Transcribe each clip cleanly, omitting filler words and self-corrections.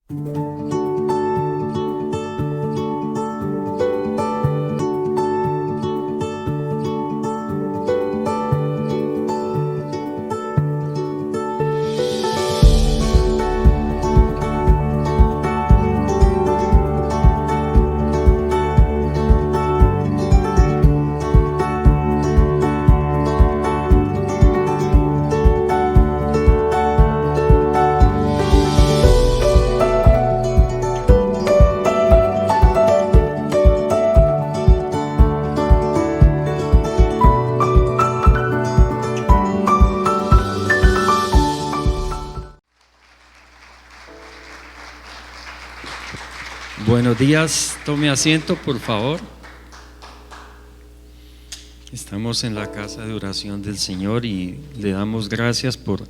Buenos días, tome asiento por favor. Estamos en la casa de oración del Señor y le damos gracias por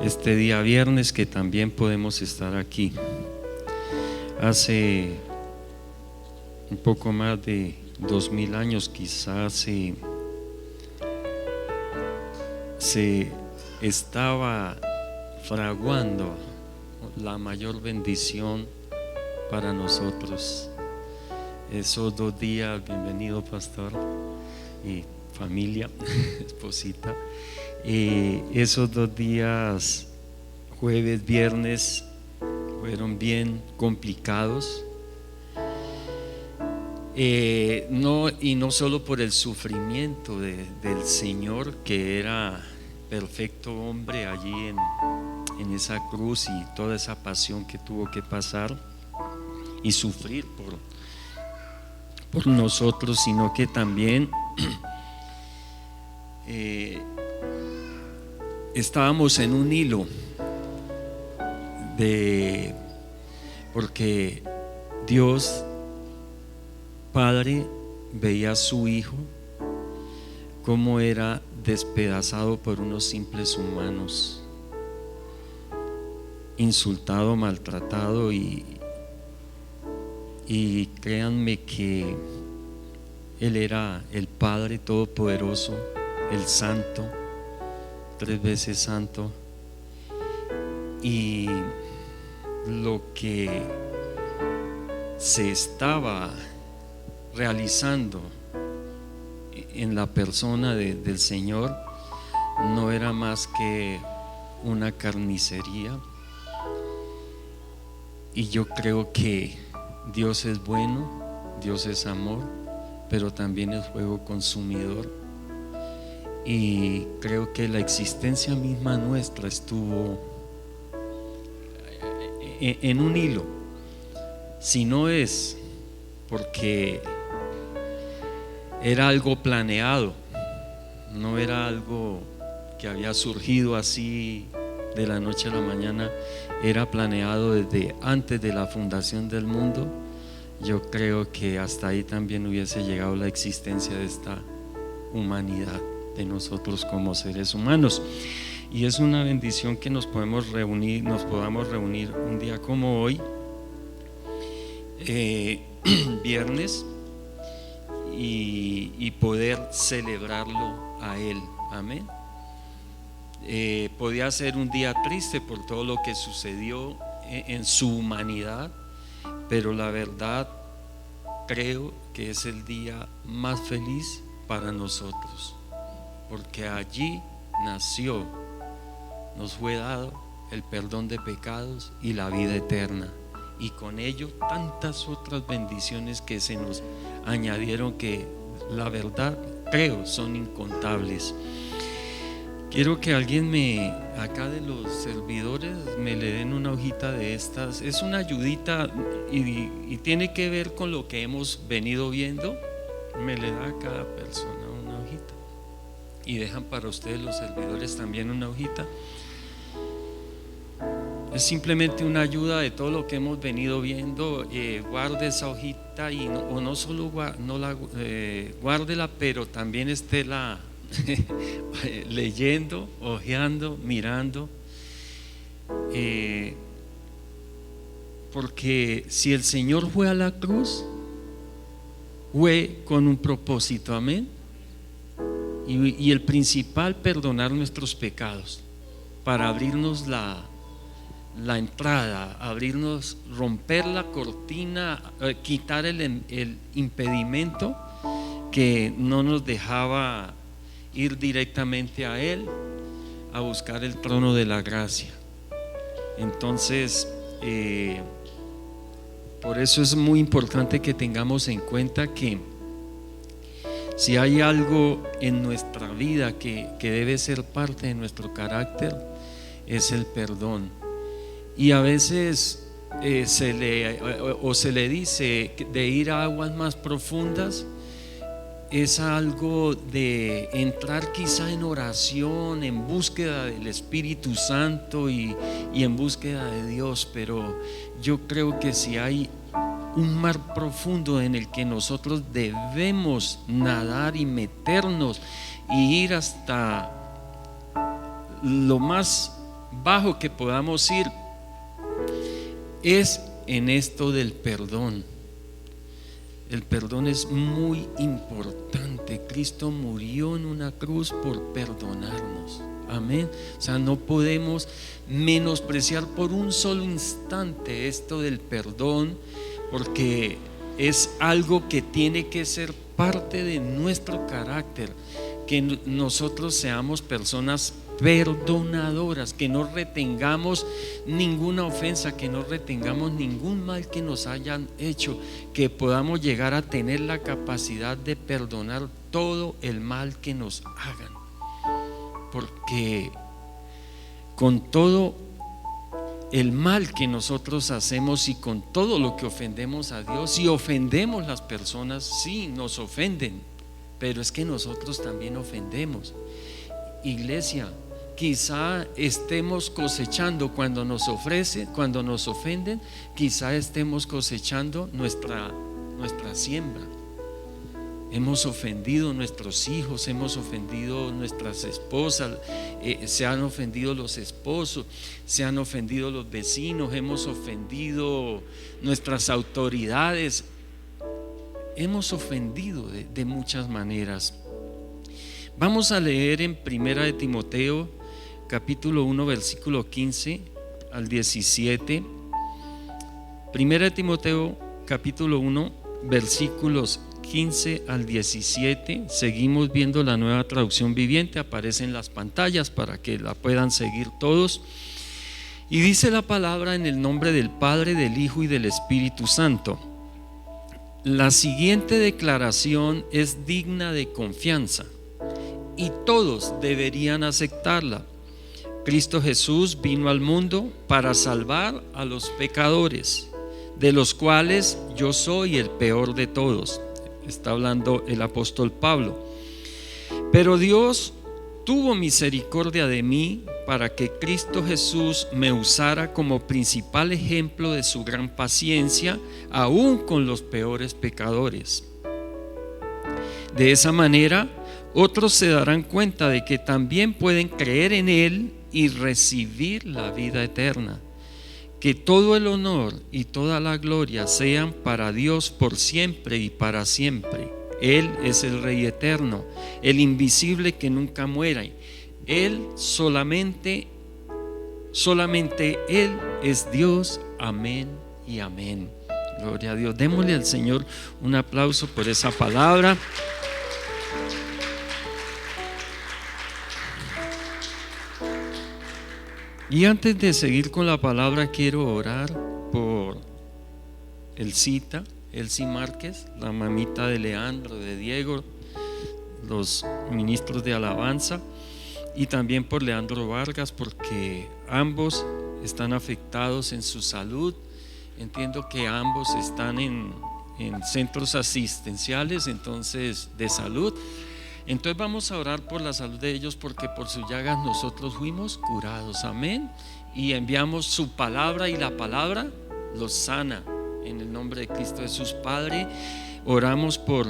este día viernes que también podemos estar aquí. Hace un poco más de 2000 años quizás se estaba fraguando la mayor bendición para nosotros. Esos 2 días, bienvenido pastor y familia, esposita, esos 2 días, jueves, viernes, fueron bien complicados, no solo por el sufrimiento del Señor, que era perfecto hombre allí en esa cruz, y toda esa pasión que tuvo que pasar y sufrir por nosotros, sino que también estábamos en un hilo porque Dios Padre veía a su Hijo cómo era despedazado por unos simples humanos, insultado, maltratado, y créanme que Él era el Padre Todopoderoso, el Santo, 3 veces Santo, y lo que se estaba realizando en la persona del Señor no era más que una carnicería. Y yo creo que Dios es bueno, Dios es amor, pero también es fuego consumidor, y creo que la existencia misma nuestra estuvo en un hilo. Si no es porque era algo planeado, no era algo que había surgido así de la noche a la mañana, era planeado desde antes de la fundación del mundo, yo creo que hasta ahí también hubiese llegado la existencia de esta humanidad, de nosotros como seres humanos. Y es una bendición que nos podamos reunir un día como hoy, viernes, y poder celebrarlo a Él. Amén. Podía ser un día triste por todo lo que sucedió en su humanidad, pero la verdad creo que es el día más feliz para nosotros, porque allí nació, nos fue dado el perdón de pecados y la vida eterna, y con ello tantas otras bendiciones que se nos añadieron, que la verdad creo son incontables. Quiero que alguien acá de los servidores me le den una hojita de estas. Es una ayudita y tiene que ver con lo que hemos venido viendo. Me le da a cada persona una hojita, y dejan para ustedes los servidores también una hojita. Es simplemente una ayuda de todo lo que hemos venido viendo. Guarde esa hojita, y no solo guárdela, pero también estéla leyendo, hojeando, mirando, porque si el Señor fue a la cruz, fue con un propósito, amén, y el principal, perdonar nuestros pecados, para abrirnos la la entrada, abrirnos, romper la cortina, quitar el impedimento que no nos dejaba ir directamente a Él, a buscar el trono de la gracia. Entonces, por eso es muy importante que tengamos en cuenta que si hay algo en nuestra vida que debe ser parte de nuestro carácter, es el perdón. Y a veces se le dice de ir a aguas más profundas. Es algo de entrar quizá en oración, en búsqueda del Espíritu Santo y en búsqueda de Dios. Pero yo creo que si hay un mar profundo en el que nosotros debemos nadar y meternos y ir hasta lo más bajo que podamos ir, es en esto del perdón. El perdón es muy importante. Cristo murió en una cruz por perdonarnos. Amén. O sea, no podemos menospreciar por un solo instante esto del perdón, porque es algo que tiene que ser parte de nuestro carácter, que nosotros seamos personas perdonadoras, que no retengamos ninguna ofensa, que no retengamos ningún mal que nos hayan hecho, que podamos llegar a tener la capacidad de perdonar todo el mal que nos hagan, porque con todo el mal que nosotros hacemos y con todo lo que ofendemos a Dios, si ofendemos las personas, sí, nos ofenden, pero es que nosotros también ofendemos. Iglesia, quizá estemos cosechando cuando nos ofenden, quizá estemos cosechando nuestra siembra. Hemos ofendido a nuestros hijos, hemos ofendido a nuestras esposas, se han ofendido los esposos, se han ofendido los vecinos, hemos ofendido nuestras autoridades, hemos ofendido de muchas maneras. Vamos a leer en Primera de Timoteo capítulo 1 versículo 15 al 17. Primera de Timoteo capítulo 1 versículos 15 al 17. Seguimos viendo la Nueva Traducción Viviente, aparece en las pantallas para que la puedan seguir todos. Y dice la palabra en el nombre del Padre, del Hijo y del Espíritu Santo. La siguiente declaración es digna de confianza y todos deberían aceptarla. Cristo Jesús vino al mundo para salvar a los pecadores, de los cuales yo soy el peor de todos. Está hablando el apóstol Pablo. Pero Dios tuvo misericordia de mí para que Cristo Jesús me usara como principal ejemplo de su gran paciencia, aún con los peores pecadores. De esa manera, otros se darán cuenta de que también pueden creer en Él y recibir la vida eterna. Que todo el honor y toda la gloria sean para Dios por siempre y para siempre. Él es el Rey eterno, el invisible que nunca muera. Él solamente Él es Dios. Amén y amén. Gloria a Dios. Démosle al Señor un aplauso por esa palabra. Y antes de seguir con la palabra, quiero orar por Elsie Márquez, la mamita de Leandro, de Diego, los ministros de alabanza, y también por Leandro Vargas, porque ambos están afectados en su salud. Entiendo que ambos están en centros asistenciales, entonces, de salud. Entonces vamos a orar por la salud de ellos, porque por sus llagas nosotros fuimos curados. Amén. Y enviamos su palabra, y la palabra los sana en el nombre de Cristo Jesús. Padre, oramos por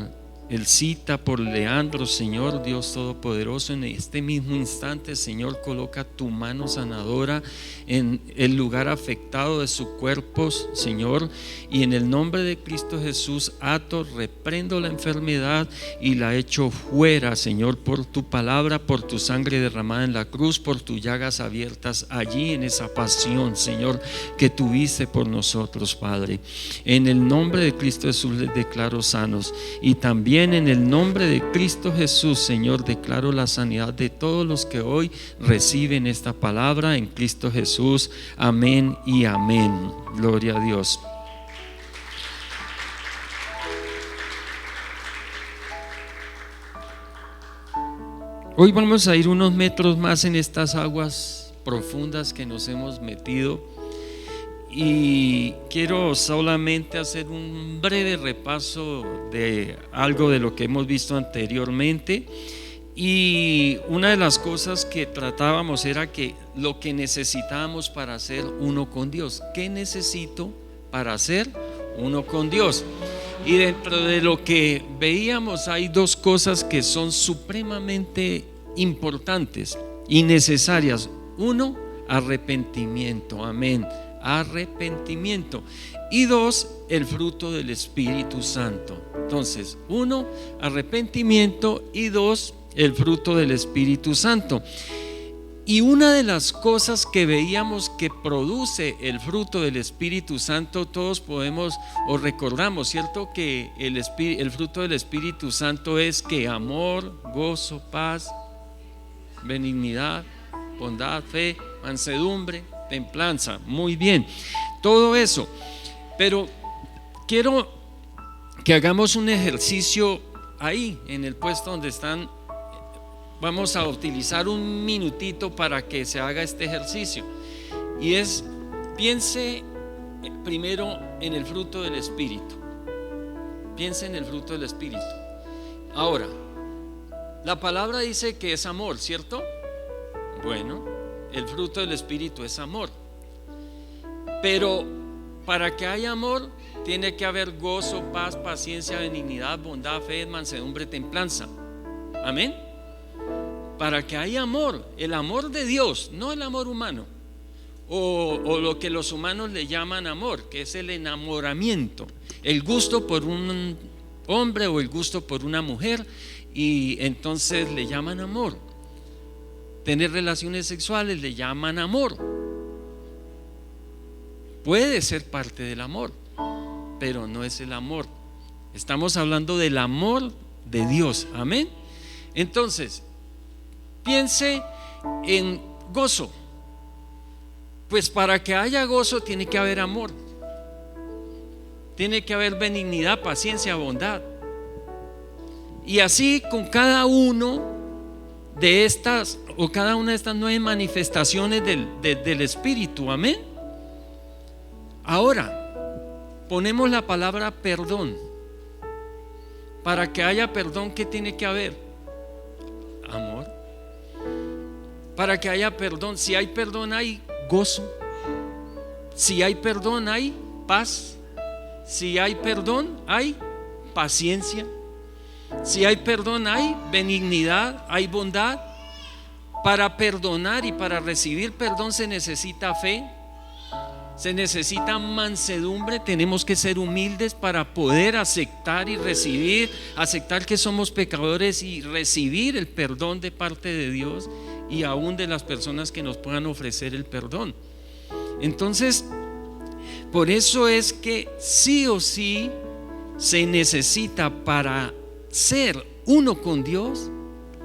Elcita, por Leandro, Señor Dios Todopoderoso, en este mismo instante, Señor, coloca tu mano sanadora en el lugar afectado de su cuerpo, Señor, y en el nombre de Cristo Jesús ato, reprendo la enfermedad y la echo fuera, Señor, por tu palabra, por tu sangre derramada en la cruz, por tus llagas abiertas allí en esa pasión, Señor, que tuviste por nosotros, Padre. En el nombre de Cristo Jesús les declaro sanos, y también en el nombre de Cristo Jesús, Señor, declaro la sanidad de todos los que hoy reciben esta palabra en Cristo Jesús. Amén y amén. Gloria a Dios. Hoy vamos a ir unos metros más en estas aguas profundas que nos hemos metido, y quiero solamente hacer un breve repaso de algo de lo que hemos visto anteriormente. Y una de las cosas que tratábamos era que lo que necesitábamos para ser uno con Dios. ¿Qué necesito para ser uno con Dios? Y dentro de lo que veíamos hay dos cosas que son supremamente importantes y necesarias. Uno, arrepentimiento. Amén. Arrepentimiento. Y dos, el fruto del Espíritu Santo. Entonces, uno, arrepentimiento, y dos, el fruto del Espíritu Santo. Y una de las cosas que veíamos que produce el fruto del Espíritu Santo, todos podemos o recordamos, ¿cierto? Que el fruto del Espíritu Santo es que amor, gozo, paz, benignidad, bondad, fe, mansedumbre, templanza. Muy bien, todo eso. Pero quiero que hagamos un ejercicio ahí en el puesto donde están. Vamos a utilizar un minutito para que se haga este ejercicio, y es: piense primero en el fruto del Espíritu. Piense en el fruto del Espíritu. Ahora, la palabra dice que es amor, ¿cierto? Bueno, el fruto del Espíritu es amor, pero para que haya amor tiene que haber gozo, paz, paciencia, benignidad, bondad, fe, mansedumbre, templanza. Amén. Para que haya amor, el amor de Dios, no el amor humano, o lo que los humanos le llaman amor, que es el enamoramiento, el gusto por un hombre o el gusto por una mujer, y entonces le llaman amor. Tener relaciones sexuales le llaman amor. Puede ser parte del amor, pero no es el amor. Estamos hablando del amor de Dios. Amén. Entonces, piense en gozo. Pues para que haya gozo tiene que haber amor, tiene que haber benignidad, paciencia, bondad. Y así con cada uno de estas, o cada una de estas 9 manifestaciones del Espíritu. Amén. Ahora ponemos la palabra perdón. Para que haya perdón, ¿qué tiene que haber? Amor. Para que haya perdón, si hay perdón hay gozo. Si hay perdón hay paz. Si hay perdón hay paciencia. Si hay perdón hay benignidad, hay bondad. Para perdonar y para recibir perdón se necesita fe, se necesita mansedumbre. Tenemos que ser humildes para poder aceptar y recibir, aceptar que somos pecadores y recibir el perdón de parte de Dios y aún de las personas que nos puedan ofrecer el perdón. Entonces, por eso es que sí o sí se necesita, para ser uno con Dios,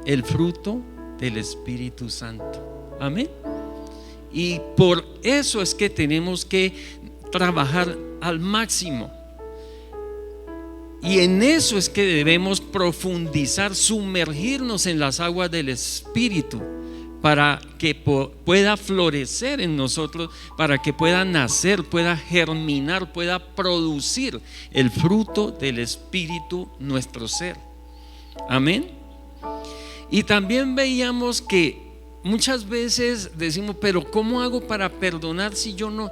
el fruto del Espíritu Santo. Amén. Y por eso es que tenemos que trabajar al máximo. Y en eso es que debemos profundizar, sumergirnos en las aguas del Espíritu, para que pueda florecer en nosotros, para que pueda nacer, pueda germinar, pueda producir el fruto del Espíritu nuestro ser. Amén. Y también veíamos que muchas veces decimos: pero ¿cómo hago para perdonar si yo no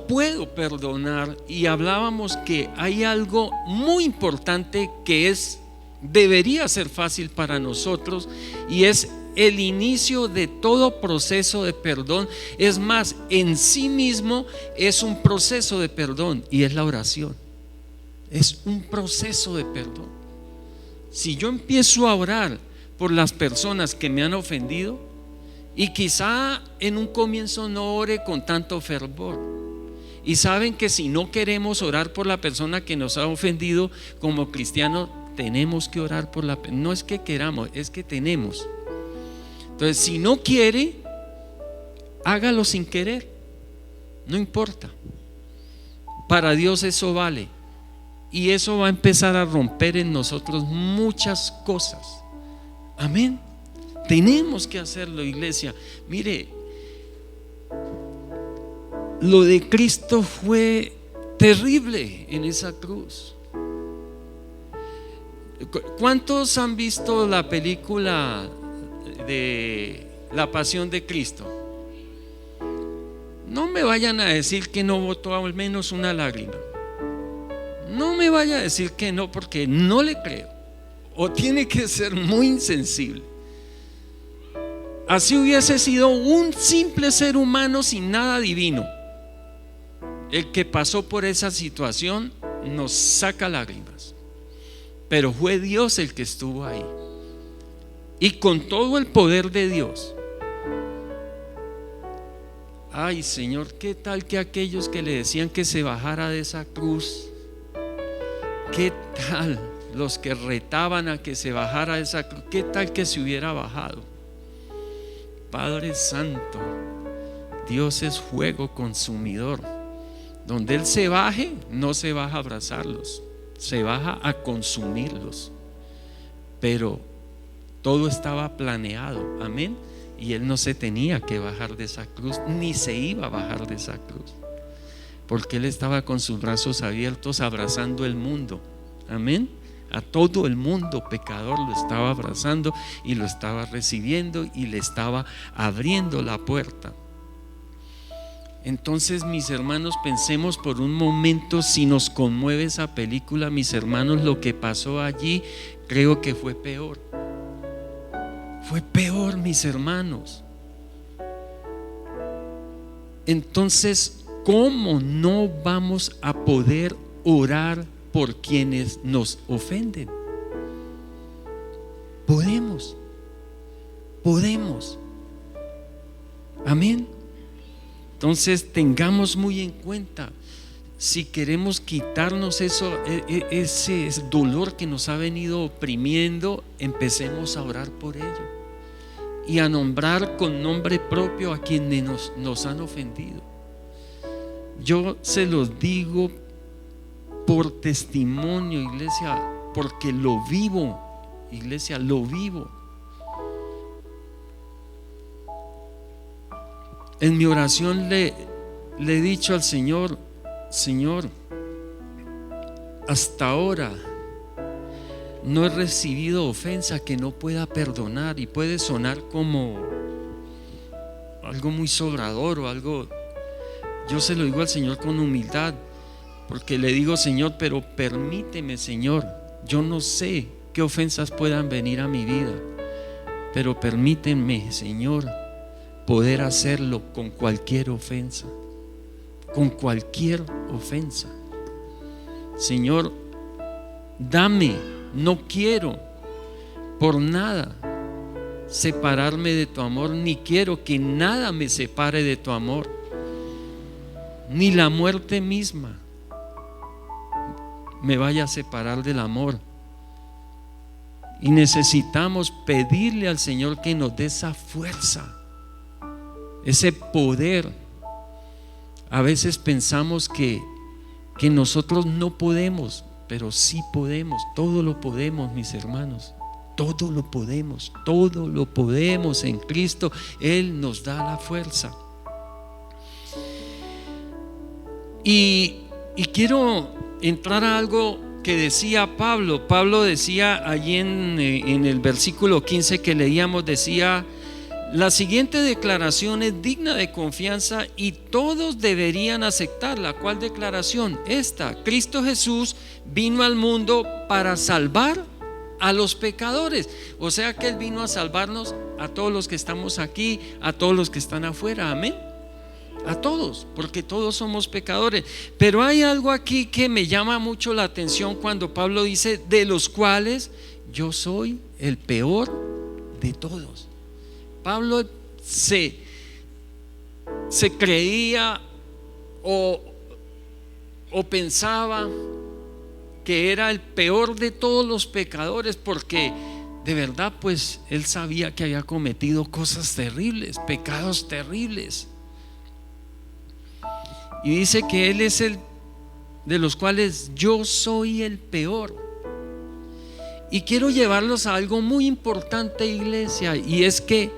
puedo perdonar? Y hablábamos que hay algo muy importante que es debería ser fácil para nosotros, y es el inicio de todo proceso de perdón. Es más, en sí mismo es un proceso de perdón, y es la oración. Es un proceso de perdón. Si yo empiezo a orar por las personas que me han ofendido, y quizá en un comienzo no ore con tanto fervor, y saben que si no queremos orar por la persona que nos ha ofendido, como cristianos tenemos que orar por la, no es que queramos, es que tenemos. Entonces, si no quiere, hágalo sin querer, no importa. Para Dios eso vale, y eso va a empezar a romper en nosotros muchas cosas. Amén. Tenemos que hacerlo, iglesia. Mire, lo de Cristo fue terrible en esa cruz. ¿Cuántos han visto la película de La Pasión de Cristo? No me vayan a decir que no botó al menos una lágrima. No me vaya a decir que no, porque no le creo. O tiene que ser muy insensible. Así hubiese sido un simple ser humano sin nada divino, el que pasó por esa situación, nos saca lágrimas. Pero fue Dios el que estuvo ahí, y con todo el poder de Dios. Ay, Señor, ¿qué tal que aquellos que le decían que se bajara de esa cruz? ¿Qué tal los que retaban a que se bajara de esa cruz? ¿Qué tal que se hubiera bajado? Padre Santo, Dios es fuego consumidor. Donde Él se baje, no se baja a abrazarlos, se baja a consumirlos. Pero todo estaba planeado, amén. Y Él no se tenía que bajar de esa cruz, ni se iba a bajar de esa cruz, porque Él estaba con sus brazos abiertos abrazando el mundo, amén. A todo el mundo pecador lo estaba abrazando y lo estaba recibiendo y le estaba abriendo la puerta. Entonces, mis hermanos, pensemos por un momento, si nos conmueve esa película, mis hermanos, lo que pasó allí, creo que fue peor. Fue peor, mis hermanos. Entonces, ¿cómo no vamos a poder orar por quienes nos ofenden? Podemos. Amén. Entonces, tengamos muy en cuenta, si queremos quitarnos ese dolor que nos ha venido oprimiendo, empecemos a orar por ello y a nombrar con nombre propio a quienes nos han ofendido. Yo se los digo por testimonio, iglesia, porque lo vivo, iglesia, lo vivo. En mi oración le he dicho al Señor: Señor, hasta ahora no he recibido ofensa que no pueda perdonar. Y puede sonar como algo muy sobrador o algo. Yo se lo digo al Señor con humildad, porque le digo: Señor, pero permíteme, Señor, yo no sé qué ofensas puedan venir a mi vida, pero permíteme, Señor, poder hacerlo con cualquier ofensa. Con cualquier ofensa. Señor, dame, no quiero por nada separarme de tu amor, ni quiero que nada me separe de tu amor, ni la muerte misma me vaya a separar del amor. Y necesitamos pedirle al Señor que nos dé esa fuerza, ese poder. A veces pensamos que nosotros no podemos, pero sí podemos. Todo lo podemos, mis hermanos. Todo lo podemos en Cristo. Él nos da la fuerza. Y quiero entrar a algo que decía Pablo. Pablo decía allí en el versículo 15 que leíamos, decía: la siguiente declaración es digna de confianza y todos deberían aceptarla. ¿Cuál declaración? Esta: Cristo Jesús vino al mundo para salvar a los pecadores. O sea que Él vino a salvarnos a todos los que estamos aquí, a todos los que están afuera, amén. A todos, porque todos somos pecadores. Pero hay algo aquí que me llama mucho la atención cuando Pablo dice: de los cuales yo soy el peor de todos. Pablo se creía o pensaba que era el peor de todos los pecadores, porque de verdad pues él sabía que había cometido cosas terribles, pecados terribles. Y dice que él es el de los cuales yo soy el peor. Y quiero llevarlos a algo muy importante, iglesia, y es que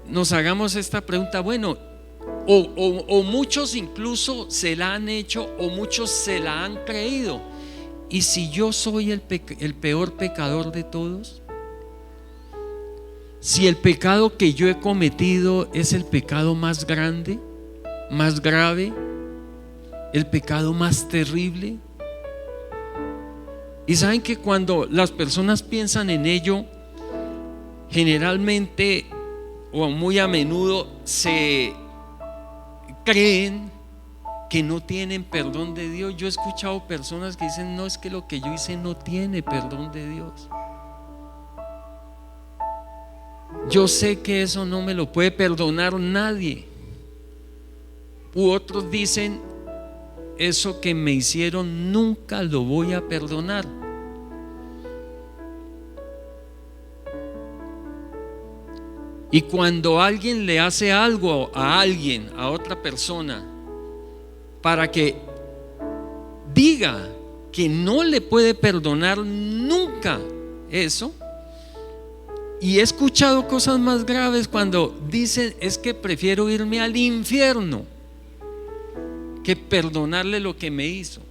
nos hagamos esta pregunta. Bueno, o muchos incluso se la han hecho, o muchos se la han creído. ¿Y si yo soy el peor pecador de todos? Si el pecado que yo he cometido es el pecado más grande, más grave, el pecado más terrible. Y saben que cuando las personas piensan en ello, generalmente o muy a menudo se creen que no tienen perdón de Dios. Yo he escuchado personas que dicen: no, es que lo que yo hice no tiene perdón de Dios. Yo sé que eso no me lo puede perdonar nadie. U otros dicen: eso que me hicieron nunca lo voy a perdonar. Y cuando alguien le hace algo a alguien, a otra persona, para que diga que no le puede perdonar nunca eso, y he escuchado cosas más graves cuando dicen: es que prefiero irme al infierno que perdonarle lo que me hizo.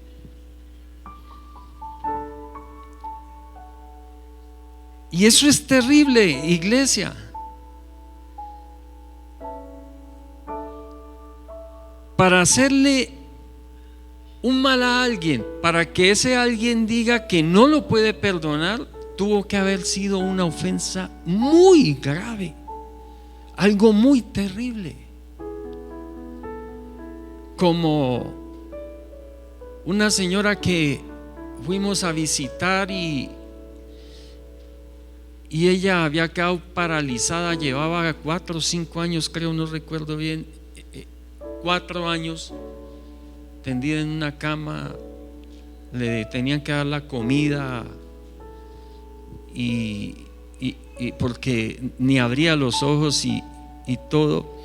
Y eso es terrible, iglesia. Para hacerle un mal a alguien, para que ese alguien diga que no lo puede perdonar, tuvo que haber sido una ofensa muy grave, algo muy terrible. Como una señora que fuimos a visitar y ella había quedado paralizada, llevaba 4 o 5 años, creo, no recuerdo bien, 4 años tendida en una cama, le tenían que dar la comida y porque ni abría los ojos y todo.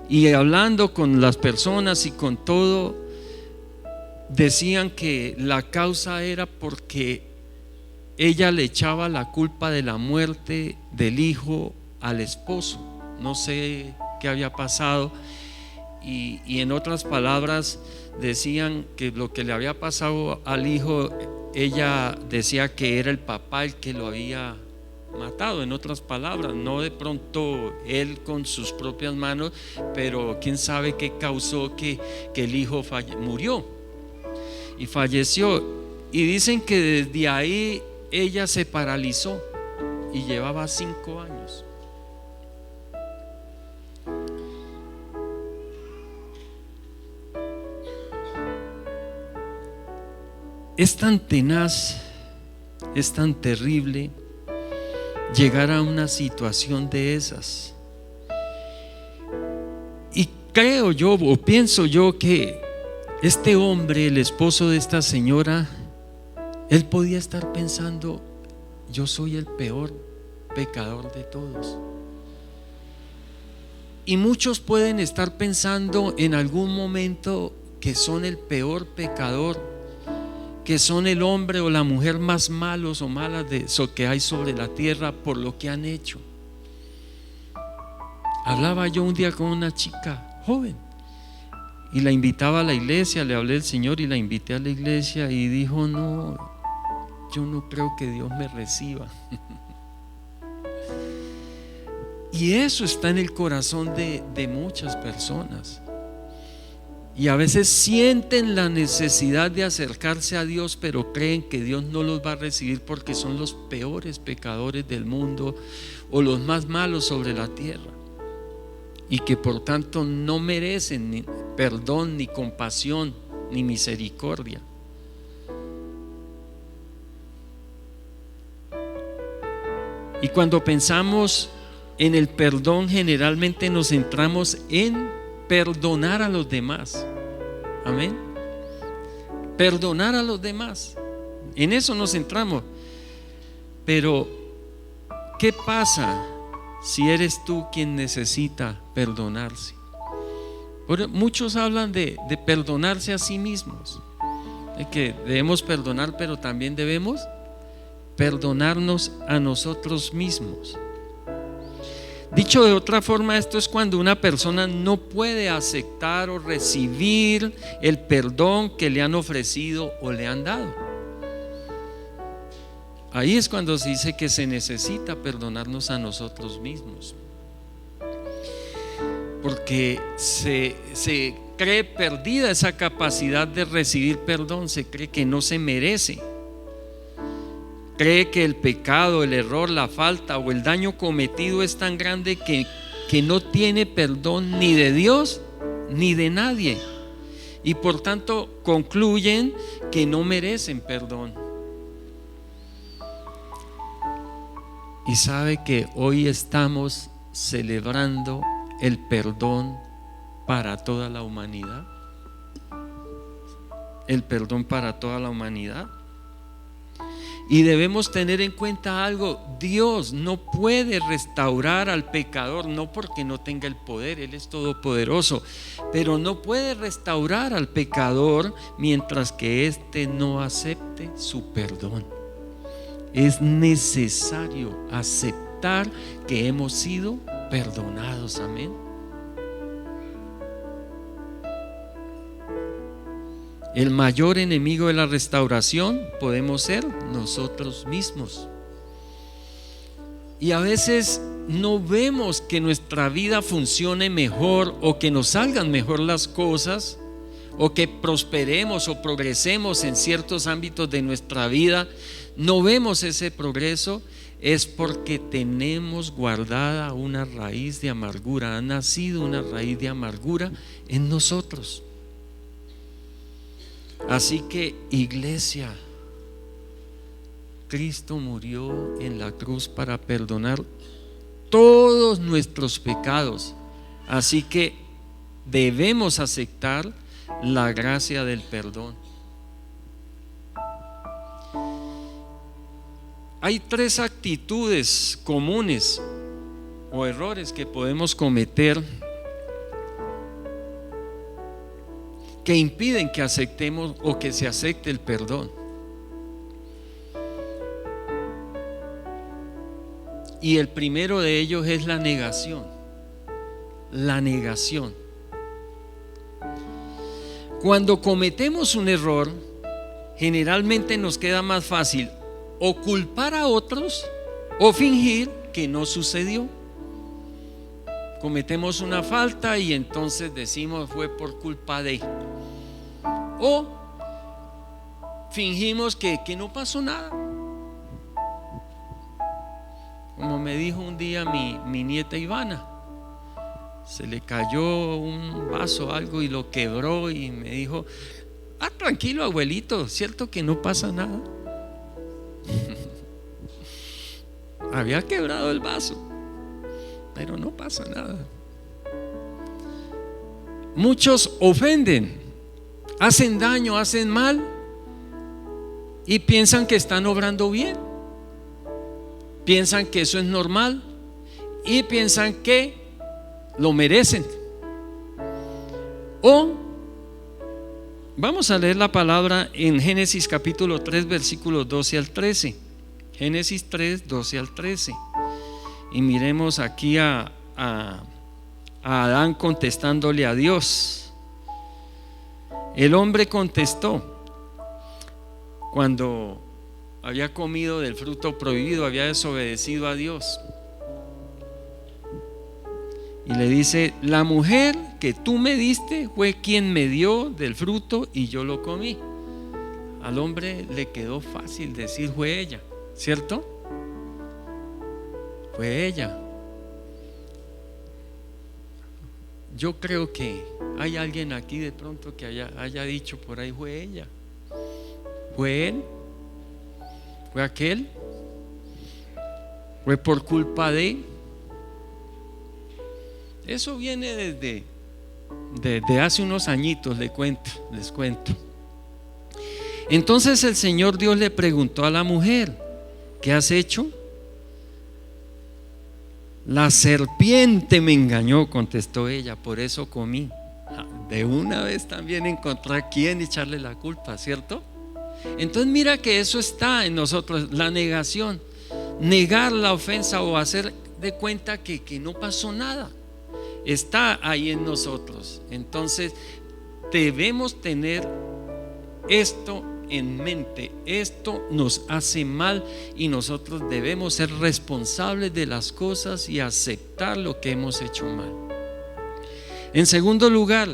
Y hablando con las personas y con todo, decían que la causa era porque ella le echaba la culpa de la muerte del hijo al esposo. No sé qué había pasado. Y en otras palabras decían que lo que le había pasado al hijo, ella decía que era el papá el que lo había matado. En otras palabras, no de pronto él con sus propias manos, pero quién sabe qué causó que el hijo murió y falleció. Y dicen que desde ahí ella se paralizó y llevaba 5 años. Es tan tenaz, es tan terrible llegar a una situación de esas. Y creo yo, o pienso yo, que este hombre, el esposo de esta señora, él podía estar pensando: yo soy el peor pecador de todos. Y muchos pueden estar pensando en algún momento que son el peor pecador, que son el hombre o la mujer más malos o malas de eso que hay sobre la tierra por lo que han hecho. Hablaba yo un día con una chica joven y la invitaba a la iglesia, le hablé del Señor y la invité a la iglesia, y dijo: no, yo no creo que Dios me reciba. Y eso está en el corazón de muchas personas. Y a veces sienten la necesidad de acercarse a Dios, pero creen que Dios no los va a recibir porque son los peores pecadores del mundo o los más malos sobre la tierra, y que por tanto no merecen ni perdón, ni compasión, ni misericordia. Y cuando pensamos en el perdón, generalmente nos centramos en perdonar a los demás. Amén. Perdonar a los demás, en eso nos centramos. Pero ¿qué pasa si eres tú quien necesita perdonarse? Muchos hablan de perdonarse a sí mismos, de que debemos perdonar, pero también debemos perdonarnos a nosotros mismos. Dicho de otra forma, esto es cuando una persona no puede aceptar o recibir el perdón que le han ofrecido o le han dado. Ahí es cuando se dice que se necesita perdonarnos a nosotros mismos, porque se cree perdida esa capacidad de recibir perdón, se cree que no se merece. Cree que el pecado, el error, la falta o el daño cometido es tan grande que no tiene perdón ni de Dios ni de nadie, y por tanto concluyen que no merecen perdón. Y sabe que hoy estamos celebrando el perdón para toda la humanidad. El perdón para toda la humanidad. Y debemos tener en cuenta algo: Dios no puede restaurar al pecador, no porque no tenga el poder, Él es todopoderoso, pero no puede restaurar al pecador mientras que éste no acepte su perdón. Es necesario aceptar que hemos sido perdonados. Amén. El mayor enemigo de la restauración podemos ser nosotros mismos. Y a veces no vemos que nuestra vida funcione mejor, o que nos salgan mejor las cosas, o que prosperemos o progresemos en ciertos ámbitos de nuestra vida. No vemos ese progreso, es porque tenemos guardada una raíz de amargura. Ha nacido una raíz de amargura en nosotros. Así que, iglesia, Cristo murió en la cruz para perdonar todos nuestros pecados. Así que debemos aceptar la gracia del perdón. Hay 3 actitudes comunes o errores que podemos cometer que impiden que aceptemos o que se acepte el perdón. Y el primero de ellos es la negación. La negación. Cuando cometemos un error, generalmente nos queda más fácil o culpar a otros o fingir que no sucedió. Cometemos una falta y entonces decimos fue por culpa de, o fingimos que no pasó nada. Como me dijo un día mi nieta Ivana, se le cayó un vaso, algo, y lo quebró, y me dijo: tranquilo, abuelito, cierto que no pasa nada. Había quebrado el vaso, pero no pasa nada. Muchos ofenden, hacen daño, hacen mal y piensan que están obrando bien, piensan que eso es normal y piensan que lo merecen. O vamos a leer la palabra en Génesis capítulo 3 versículos 12 al 13. Génesis 3, 12 al 13. Y miremos aquí a Adán contestándole a Dios. El hombre contestó cuando había comido del fruto prohibido, había desobedecido a Dios. y le dice: la mujer que tú me diste fue quien me dio del fruto y yo lo comí. Al hombre le quedó fácil decir: fue ella, ¿cierto? Fue ella. Yo creo que hay alguien aquí de pronto que haya dicho por ahí: fue ella, fue él, fue aquel, fue por culpa de. Eso viene desde hace unos añitos, les cuento. Entonces el Señor Dios le preguntó a la mujer: ¿qué has hecho? La serpiente me engañó, contestó ella, por eso comí. De una vez también encontré a quién echarle la culpa, ¿cierto? Entonces mira que eso está en nosotros, la negación, negar la ofensa o hacer de cuenta que no pasó nada, está ahí en nosotros. Entonces debemos tener esto en mente. Esto nos hace mal y nosotros debemos ser responsables de las cosas y aceptar lo que hemos hecho mal. En segundo lugar,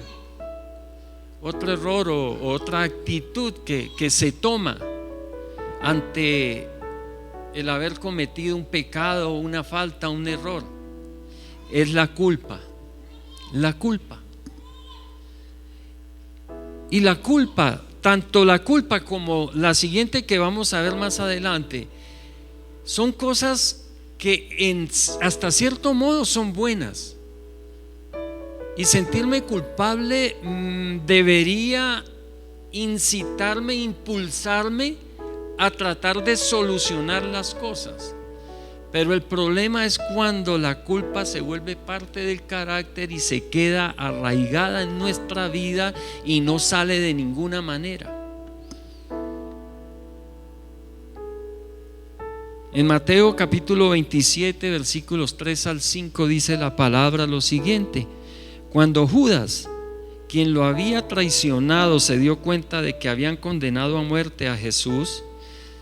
otro error o otra actitud que se toma ante el haber cometido un pecado, una falta, un error, es la culpa. La culpa. Y la culpa, tanto la culpa como la siguiente que vamos a ver más adelante, son cosas que hasta cierto modo son buenas. Y sentirme culpable debería incitarme, impulsarme a tratar de solucionar las cosas. Pero el problema es cuando la culpa se vuelve parte del carácter y se queda arraigada en nuestra vida y no sale de ninguna manera. En Mateo capítulo 27, versículos 3 al 5 dice la palabra lo siguiente: cuando Judas, quien lo había traicionado, se dio cuenta de que habían condenado a muerte a Jesús,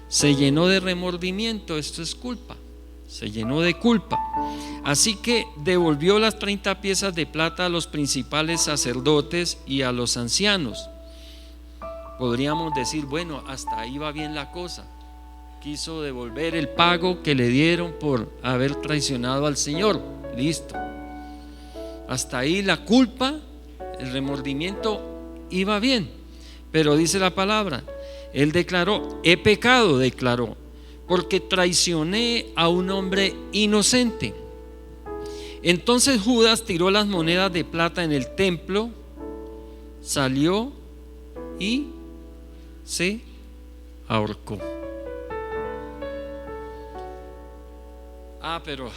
se llenó de remordimiento. Esto es culpa. Se llenó de culpa. Así que devolvió las 30 piezas de plata a los principales sacerdotes y a los ancianos. Podríamos decir: bueno, hasta ahí va bien la cosa. Quiso devolver el pago que le dieron por haber traicionado al Señor. Listo. Hasta ahí la culpa, el remordimiento iba bien. Pero dice la palabra, él declaró: he pecado, declaró, porque traicioné a un hombre inocente. Entonces Judas tiró las monedas de plata en el templo, salió y se ahorcó. Pero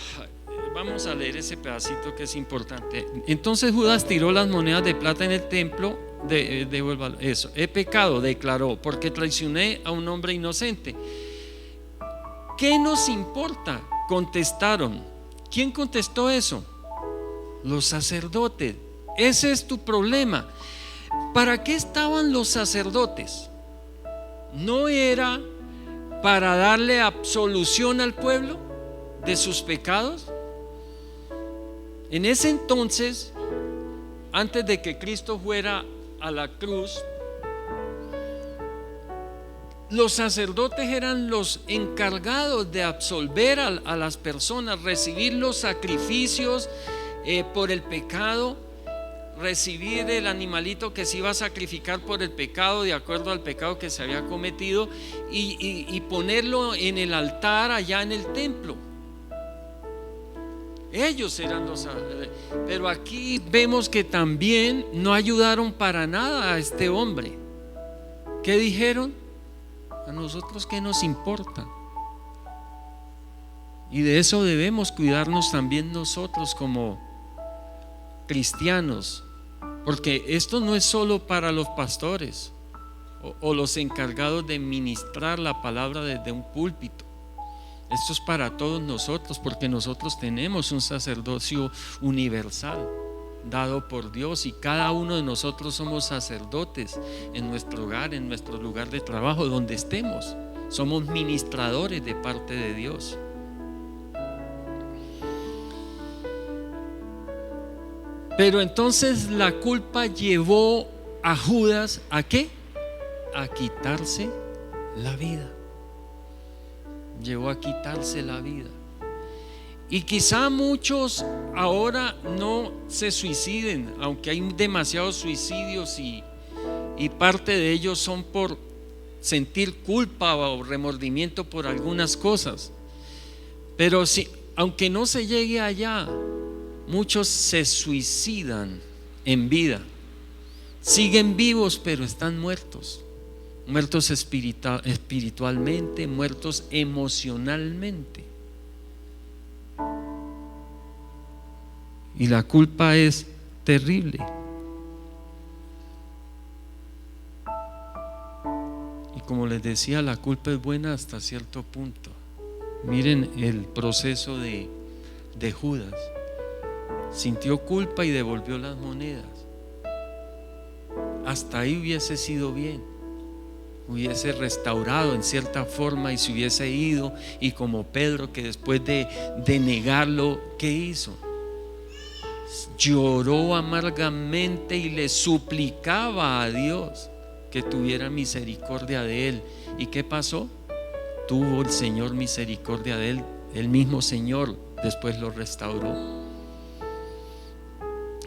vamos a leer ese pedacito que es importante. Entonces Judas tiró las monedas de plata en el templo. Devuélvalo. Eso. He pecado, declaró, porque traicioné a un hombre inocente. ¿Qué nos importa? Contestaron. ¿Quién contestó eso? Los sacerdotes. Ese es tu problema. ¿Para qué estaban los sacerdotes? ¿No era para darle absolución al pueblo de sus pecados? En ese entonces, antes de que Cristo fuera a la cruz, los sacerdotes eran los encargados de absolver a las personas, recibir los sacrificios por el pecado, recibir el animalito que se iba a sacrificar por el pecado, de acuerdo al pecado que se había cometido, y ponerlo en el altar allá en el templo. Ellos eran los sacerdotes. Pero aquí vemos que también no ayudaron para nada a este hombre. ¿Qué dijeron? A nosotros qué nos importa. Y de eso debemos cuidarnos también nosotros como cristianos, porque esto no es solo para los pastores o los encargados de ministrar la palabra desde un púlpito. Esto es para todos nosotros, porque nosotros tenemos un sacerdocio universal dado por Dios, y cada uno de nosotros somos sacerdotes en nuestro hogar, en nuestro lugar de trabajo, donde estemos. Somos ministradores de parte de Dios. Pero entonces la culpa llevó a Judas ¿a qué? A quitarse la vida. Llevó a quitarse la vida. Y quizá muchos ahora no se suiciden, aunque hay demasiados suicidios y parte de ellos son por sentir culpa o remordimiento por algunas cosas. Pero aunque no se llegue allá, muchos se suicidan en vida. Siguen vivos, pero están muertos. Muertos espiritualmente, muertos emocionalmente. Y la culpa es terrible. Y como les decía, la culpa es buena hasta cierto punto. Miren el proceso de Judas. Sintió culpa y devolvió las monedas. Hasta ahí hubiese sido bien. Hubiese restaurado en cierta forma y se hubiese ido. Y como Pedro, que después de negarlo, ¿qué hizo? Lloró amargamente y le suplicaba a Dios que tuviera misericordia de él. ¿Y qué pasó? Tuvo el Señor misericordia de él. El mismo Señor después lo restauró.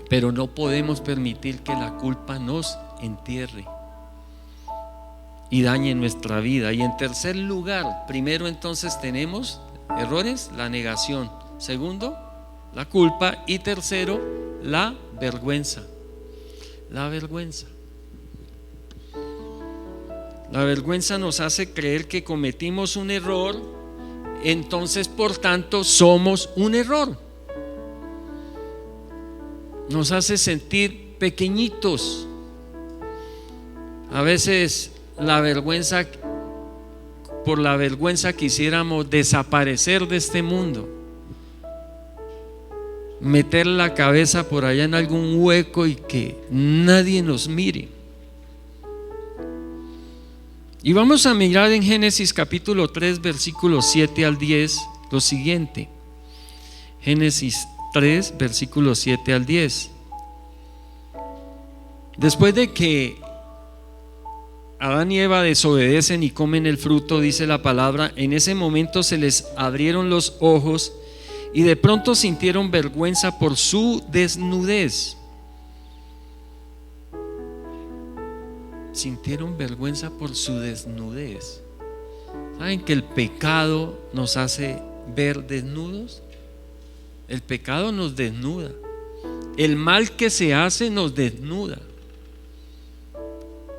Pero no podemos permitir que la culpa nos entierre y dañe nuestra vida. Y en tercer lugar, primero entonces tenemos errores, la negación. Segundo, la culpa. Y tercero, la vergüenza. La vergüenza. La vergüenza nos hace creer que cometimos un error, entonces por tanto somos un error. Nos hace sentir pequeñitos. A veces por la vergüenza quisiéramos desaparecer de este mundo, meter la cabeza por allá en algún hueco y que nadie nos mire. Y vamos a mirar en Génesis capítulo 3 versículos 7 al 10 lo siguiente. Génesis 3 versículos 7 al 10. Después de que Adán y Eva desobedecen y comen el fruto, dice la palabra, en ese momento se les abrieron los ojos y de pronto sintieron vergüenza por su desnudez. Sintieron vergüenza por su desnudez. ¿Saben que el pecado nos hace ver desnudos? El pecado nos desnuda. El mal que se hace nos desnuda.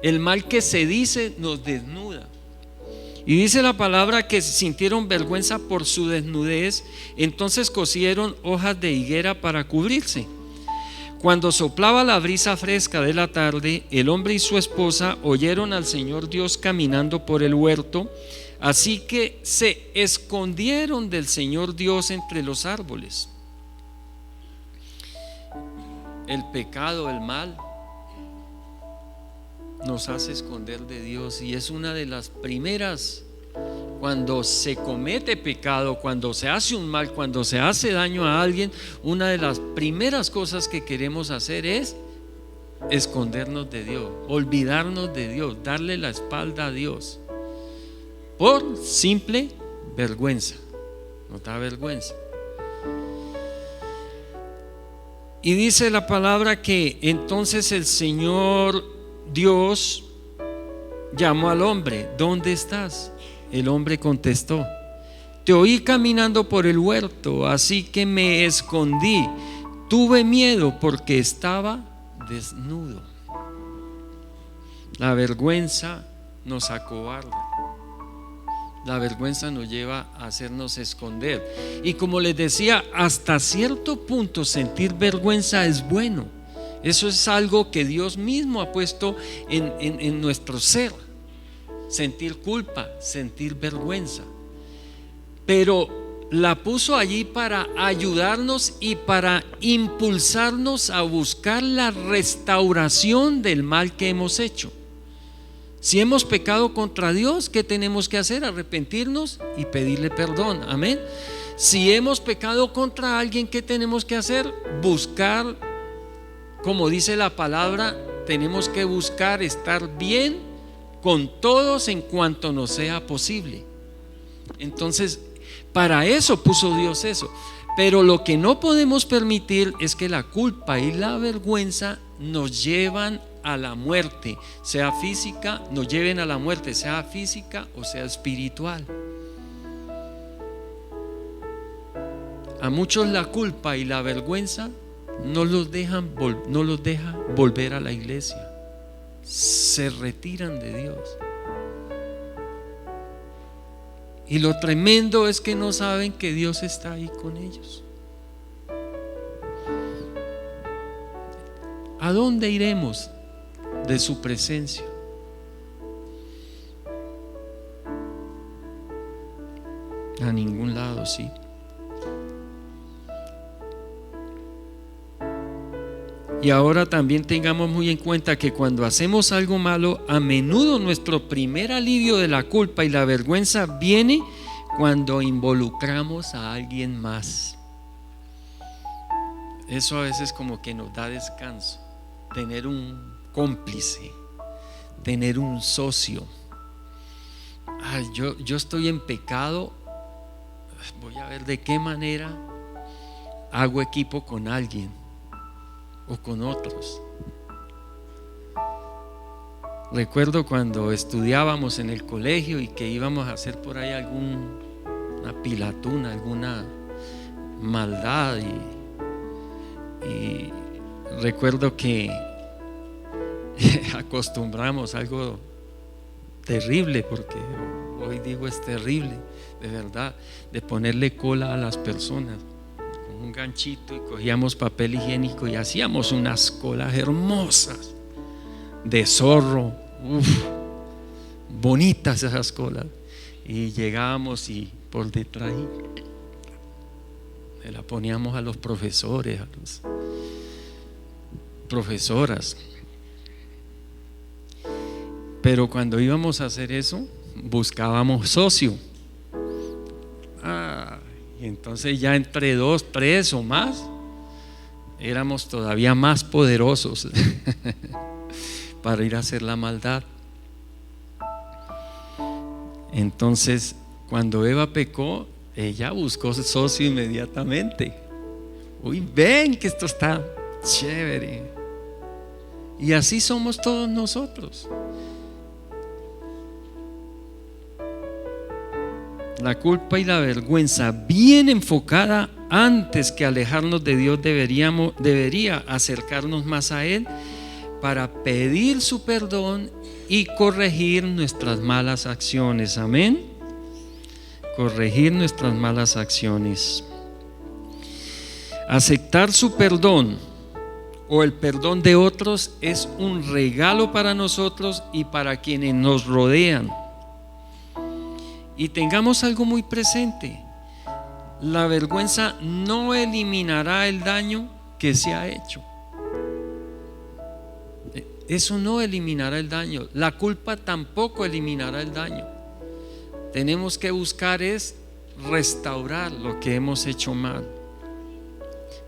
El mal que se dice nos desnuda. Y dice la palabra que sintieron vergüenza por su desnudez, entonces cosieron hojas de higuera para cubrirse. Cuando soplaba la brisa fresca de la tarde, el hombre y su esposa oyeron al Señor Dios caminando por el huerto, así que se escondieron del Señor Dios entre los árboles. El pecado, el mal, nos hace esconder de Dios, y es una de las primeras. Cuando se comete pecado, cuando se hace un mal, cuando se hace daño a alguien, una de las primeras cosas que queremos hacer es escondernos de Dios, olvidarnos de Dios, darle la espalda a Dios por simple vergüenza. Nos da vergüenza. Y dice la palabra que entonces el Señor Dios llamó al hombre: ¿dónde estás? El hombre contestó: te oí caminando por el huerto, así que me escondí. Tuve miedo porque estaba desnudo. La vergüenza nos acobarda. La vergüenza nos lleva a hacernos esconder. Y como les decía, hasta cierto punto sentir vergüenza es bueno. Eso es algo que Dios mismo ha puesto en nuestro ser. Sentir culpa, sentir vergüenza. Pero la puso allí para ayudarnos y para impulsarnos a buscar la restauración del mal que hemos hecho. Si hemos pecado contra Dios, ¿qué tenemos que hacer? Arrepentirnos y pedirle perdón. Amén. Si hemos pecado contra alguien, ¿qué tenemos que hacer? Buscar como dice la palabra, tenemos que buscar estar bien con todos en cuanto nos sea posible. Entonces, para eso puso Dios eso. Pero lo que no podemos permitir es que la culpa y la vergüenza nos llevan a la muerte, sea física, nos lleven a la muerte, sea física o sea espiritual. A muchos la culpa y la vergüenza no los deja volver a la iglesia. Se retiran de Dios. Y lo tremendo es que no saben que Dios está ahí con ellos. ¿A dónde iremos de su presencia? A ningún lado, sí. Y ahora también tengamos muy en cuenta que cuando hacemos algo malo, a menudo nuestro primer alivio de la culpa y la vergüenza viene cuando involucramos a alguien más. Eso a veces como que nos da descanso, tener un cómplice, tener un socio. Yo estoy en pecado, voy a ver de qué manera hago equipo con alguien o con otros. Recuerdo cuando estudiábamos en el colegio y que íbamos a hacer por ahí alguna pilatuna, alguna maldad, y recuerdo que acostumbramos algo terrible, porque hoy digo es terrible, de verdad, de ponerle cola a las personas con un ganchito, y cogíamos papel higiénico y hacíamos unas colas hermosas de zorro, bonitas esas colas, y llegábamos y por detrás le la poníamos a los profesores, a las profesoras. Pero cuando íbamos a hacer eso, buscábamos socio. Y entonces ya entre 2, 3 o más, éramos todavía más poderosos para ir a hacer la maldad. Entonces, cuando Eva pecó, ella buscó socio inmediatamente. Uy, ven que esto está chévere. Y así somos todos nosotros. La culpa y la vergüenza, bien enfocada, antes que alejarnos de Dios, debería acercarnos más a Él para pedir su perdón y corregir nuestras malas acciones. Amén. Corregir nuestras malas acciones. Aceptar su perdón o el perdón de otros es un regalo para nosotros y para quienes nos rodean. Y tengamos algo muy presente: la vergüenza no eliminará el daño que se ha hecho. Eso no eliminará el daño. La culpa tampoco eliminará el daño. Tenemos que buscar es restaurar lo que hemos hecho mal.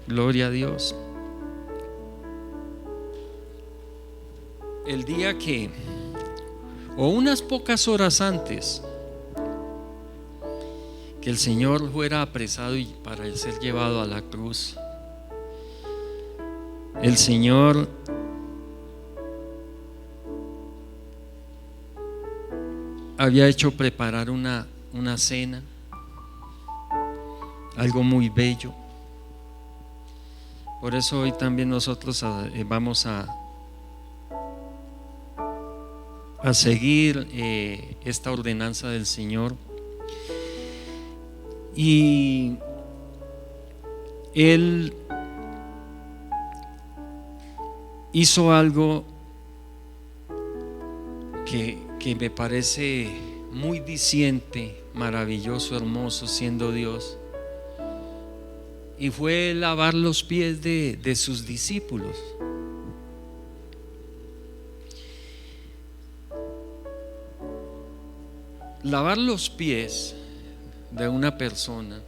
Gloria a Dios. El día que, o unas pocas horas antes que el Señor fuera apresado y para ser llevado a la cruz, el Señor había hecho preparar una cena, algo muy bello. Por eso hoy también nosotros vamos a seguir esta ordenanza del Señor. Y Él hizo algo que me parece muy diciente, maravilloso, hermoso, siendo Dios, y fue lavar los pies de sus discípulos. Lavar los pies de una persona,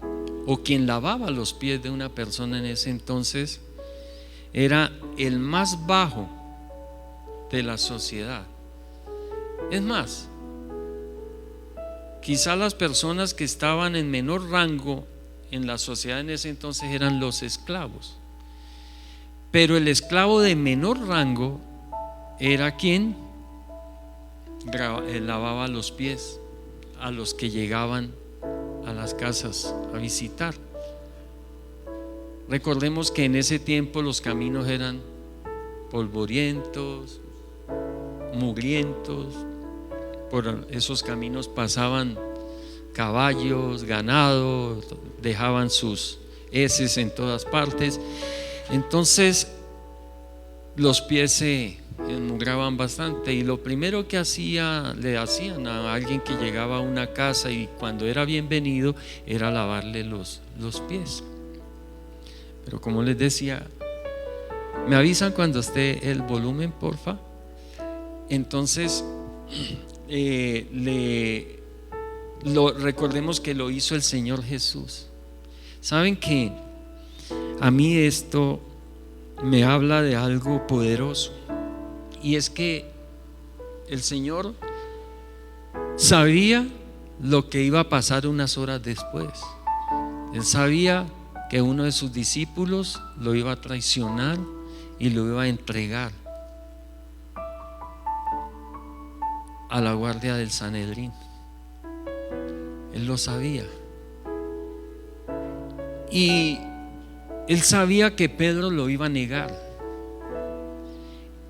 o quien lavaba los pies de una persona en ese entonces, era el más bajo de la sociedad. Es más, quizá las personas que estaban en menor rango en la sociedad en ese entonces eran los esclavos. Pero el esclavo de menor rango era quien lavaba los pies a los que llegaban a las casas a visitar. Recordemos que en ese tiempo los caminos eran polvorientos, mugrientos. Por esos caminos pasaban caballos, ganado, dejaban sus heces en todas partes. Entonces los pies se enmugraban bastante, y lo primero que le hacían a alguien que llegaba a una casa y cuando era bienvenido era lavarle los pies. Pero como les decía, me avisan cuando esté el volumen, porfa. Entonces recordemos que lo hizo el Señor Jesús. Saben que a mí esto me habla de algo poderoso, y es que el Señor sabía lo que iba a pasar unas horas después. Él sabía que uno de sus discípulos lo iba a traicionar y lo iba a entregar a la guardia del Sanedrín. Él lo sabía. Y él sabía que Pedro lo iba a negar.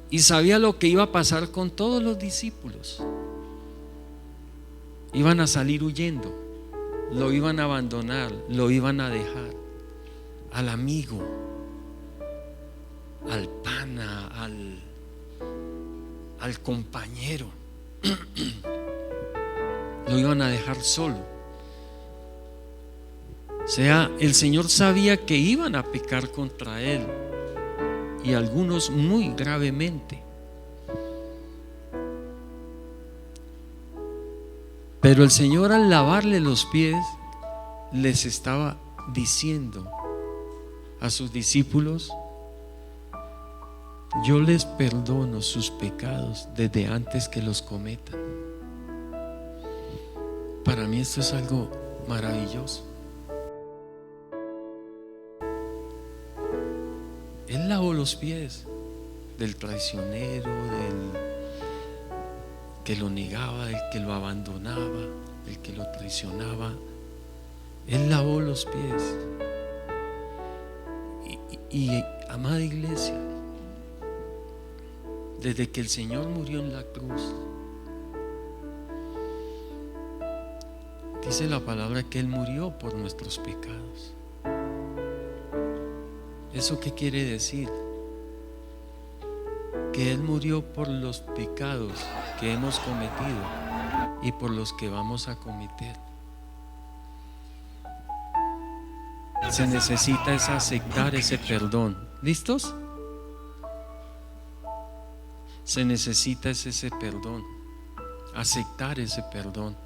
Y sabía lo que iba a pasar con todos los discípulos. Iban a salir huyendo, lo iban a abandonar, lo iban a dejar al amigo, al pana, al compañero. Lo iban a dejar solo. O sea, el Señor sabía que iban a pecar contra Él, y algunos muy gravemente. Pero el Señor, al lavarle los pies, les estaba diciendo a sus discípulos: yo les perdono sus pecados desde antes que los cometan. Para mí esto es algo maravilloso. Él lavó los pies del traicionero, del que lo negaba, del que lo abandonaba, del que lo traicionaba. Él lavó los pies. Y amada iglesia, desde que el Señor murió en la cruz, dice la palabra que Él murió por nuestros pecados. ¿Eso qué quiere decir? Que Él murió por los pecados que hemos cometido y por los que vamos a cometer. Se necesita es aceptar ese perdón. ¿Listos? Se necesita es ese perdón, aceptar ese perdón.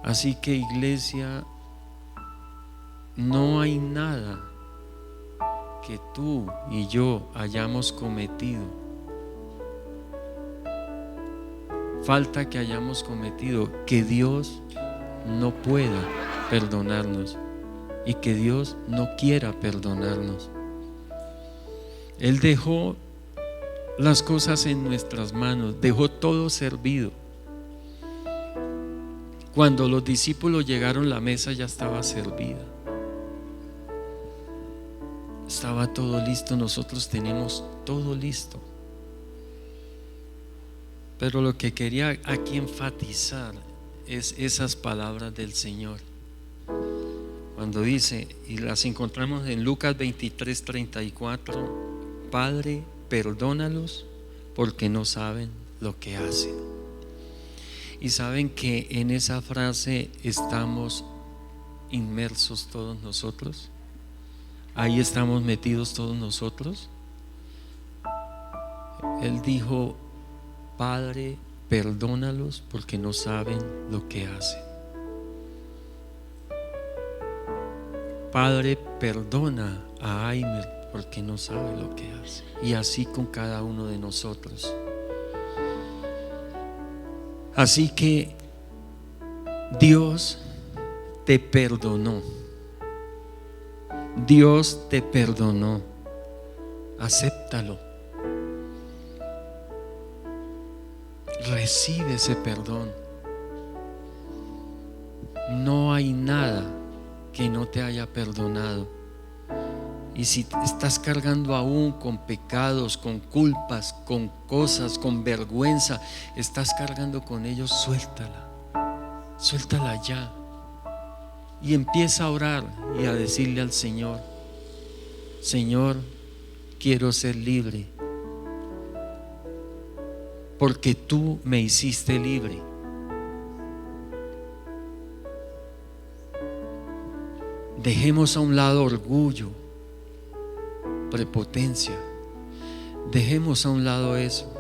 Así que, iglesia, no hay nada que tú y yo hayamos cometido, falta que hayamos cometido, que Dios no pueda perdonarnos y que Dios no quiera perdonarnos. Él dejó las cosas en nuestras manos, dejó todo servido. Cuando los discípulos llegaron, la mesa ya estaba servida. Estaba todo listo, nosotros tenemos todo listo. Pero lo que quería aquí enfatizar es esas palabras del Señor. Cuando dice, y las encontramos en Lucas 23:34, Padre, perdónalos porque no saben lo que hacen. Y saben que en esa frase estamos inmersos todos nosotros. Ahí estamos metidos todos nosotros. Él dijo: Padre, perdónalos porque no saben lo que hacen. Padre, perdona a Aimer porque no sabe lo que hace. Y así con cada uno de nosotros. Así que Dios te perdonó. Dios te perdonó. Acéptalo. Recibe ese perdón. No hay nada que no te haya perdonado. Y si estás cargando aún con pecados, con culpas, con cosas, con vergüenza, estás cargando con ellos, suéltala. Suéltala ya. Y empieza a orar y a decirle al Señor: Señor, quiero ser libre, porque tú me hiciste libre. Dejemos a un lado orgullo, prepotencia. Dejemos a un lado eso.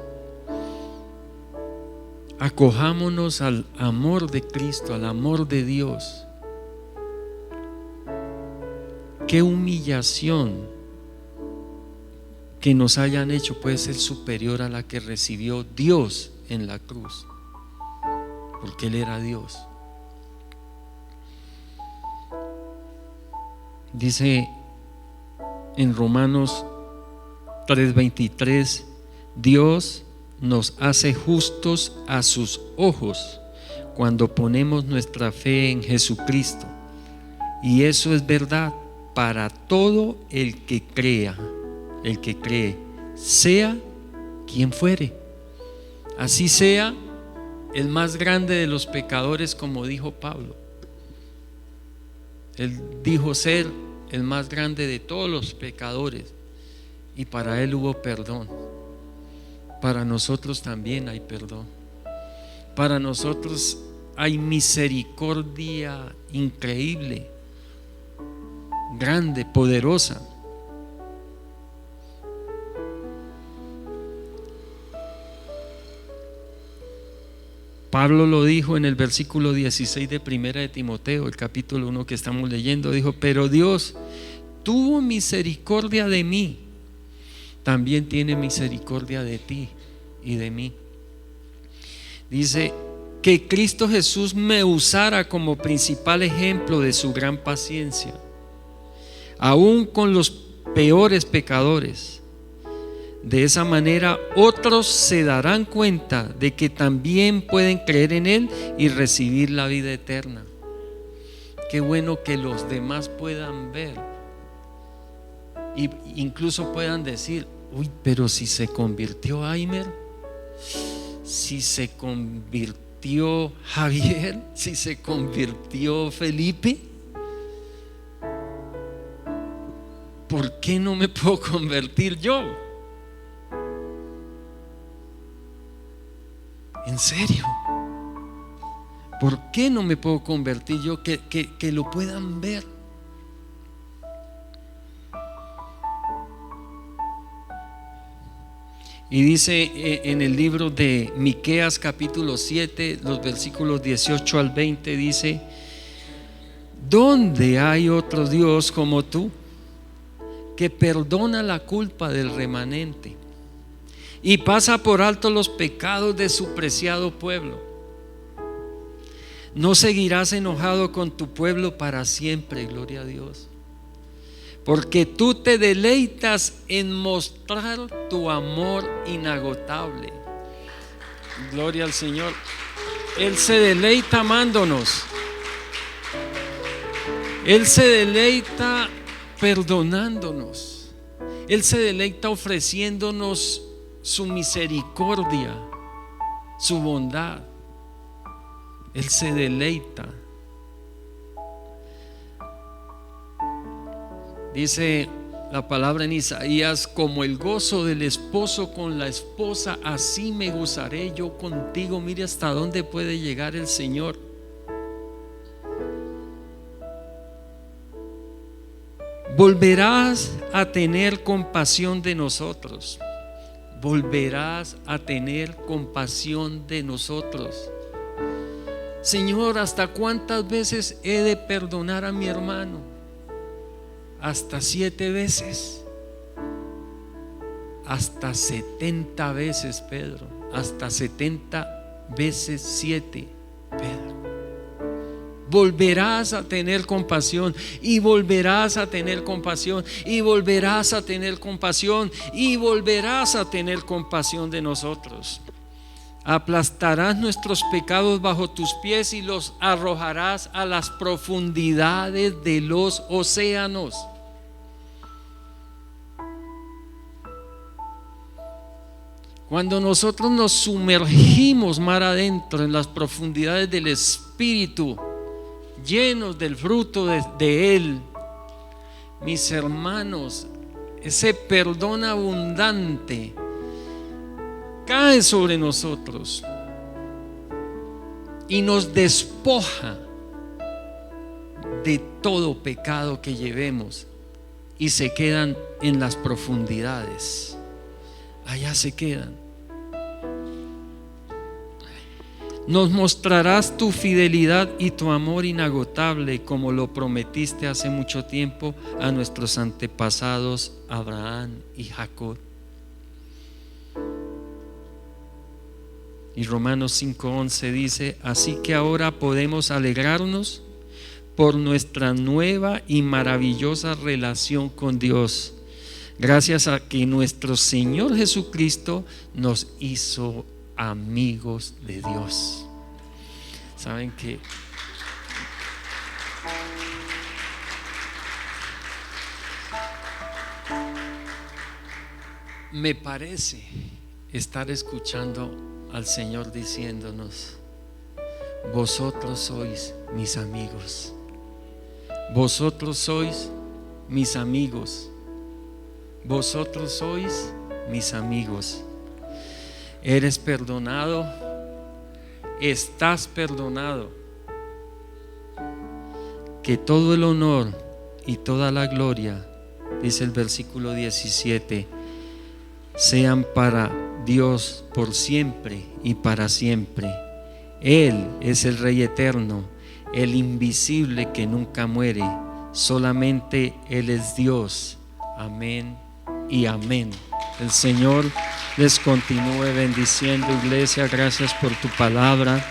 Acojámonos al amor de Cristo, al amor de Dios. Qué humillación que nos hayan hecho puede ser superior a la que recibió Dios en la cruz, porque Él era Dios. Dice en Romanos 3:23, Dios nos hace justos a sus ojos cuando ponemos nuestra fe en Jesucristo. Y eso es verdad para todo el que crea, el que cree, sea quien fuere. Así sea el más grande de los pecadores, como dijo Pablo. Él dijo ser el más grande de todos los pecadores, y para él hubo perdón. Para nosotros también hay perdón. Para nosotros hay misericordia increíble, grande, poderosa. Pablo lo dijo en el versículo 16 de Primera de Timoteo, el capítulo 1 que estamos leyendo. Dijo: pero Dios tuvo misericordia de mí, también tiene misericordia de ti y de mí. Dice: que Cristo Jesús me usara como principal ejemplo de su gran paciencia, aún con los peores pecadores. De esa manera otros se darán cuenta de que también pueden creer en Él y recibir la vida eterna. Qué bueno que los demás puedan ver e incluso puedan decir: uy, pero si se convirtió Aimer, si se convirtió Javier, si se convirtió Felipe, ¿por qué no me puedo convertir yo? ¿En serio? ¿Por qué no me puedo convertir yo? Que lo puedan ver. Y dice en el libro de Miqueas capítulo 7, los versículos 18 al 20, dice: ¿dónde hay otro Dios como tú, que perdona la culpa del remanente y pasa por alto los pecados de su preciado pueblo? No seguirás enojado con tu pueblo para siempre, gloria a Dios, porque tú te deleitas en mostrar tu amor inagotable. Gloria al Señor. Él se deleita amándonos. Él se deleita perdonándonos. Él se deleita ofreciéndonos su misericordia, su bondad. Él se deleita. Dice la palabra en Isaías: como el gozo del esposo con la esposa, así me gozaré yo contigo. Mire hasta dónde puede llegar el Señor. Volverás a tener compasión de nosotros. Volverás a tener compasión de nosotros. Señor, ¿hasta cuántas veces he de perdonar a mi hermano? Hasta 7 veces. hasta 70 veces, Pedro, hasta 70 veces 7, Pedro. Volverás a tener compasión y volverás a tener compasión y volverás a tener compasión y volverás a tener compasión de nosotros. Aplastarás nuestros pecados bajo tus pies y los arrojarás a las profundidades de los océanos. Cuando nosotros nos sumergimos mar adentro en las profundidades del Espíritu, llenos del fruto de Él, mis hermanos, ese perdón abundante cae sobre nosotros y nos despoja de todo pecado que llevemos y se quedan en las profundidades. Allá se quedan. Nos mostrarás tu fidelidad y tu amor inagotable, como lo prometiste hace mucho tiempo a nuestros antepasados Abraham y Jacob. Y Romanos 5:11 dice: así que ahora podemos alegrarnos por nuestra nueva y maravillosa relación con Dios, gracias a que nuestro Señor Jesucristo nos hizo amigos de Dios. ¿Saben qué? Me parece estar escuchando al Señor diciéndonos: vosotros sois mis amigos, vosotros sois mis amigos, vosotros sois mis amigos. Eres perdonado, estás perdonado. Que todo el honor y toda la gloria, dice el versículo 17, sean para Dios por siempre y para siempre. Él es el Rey eterno, el invisible que nunca muere. Solamente Él es Dios. Amén y amén. El Señor les continúe bendiciendo, iglesia. Gracias por tu palabra.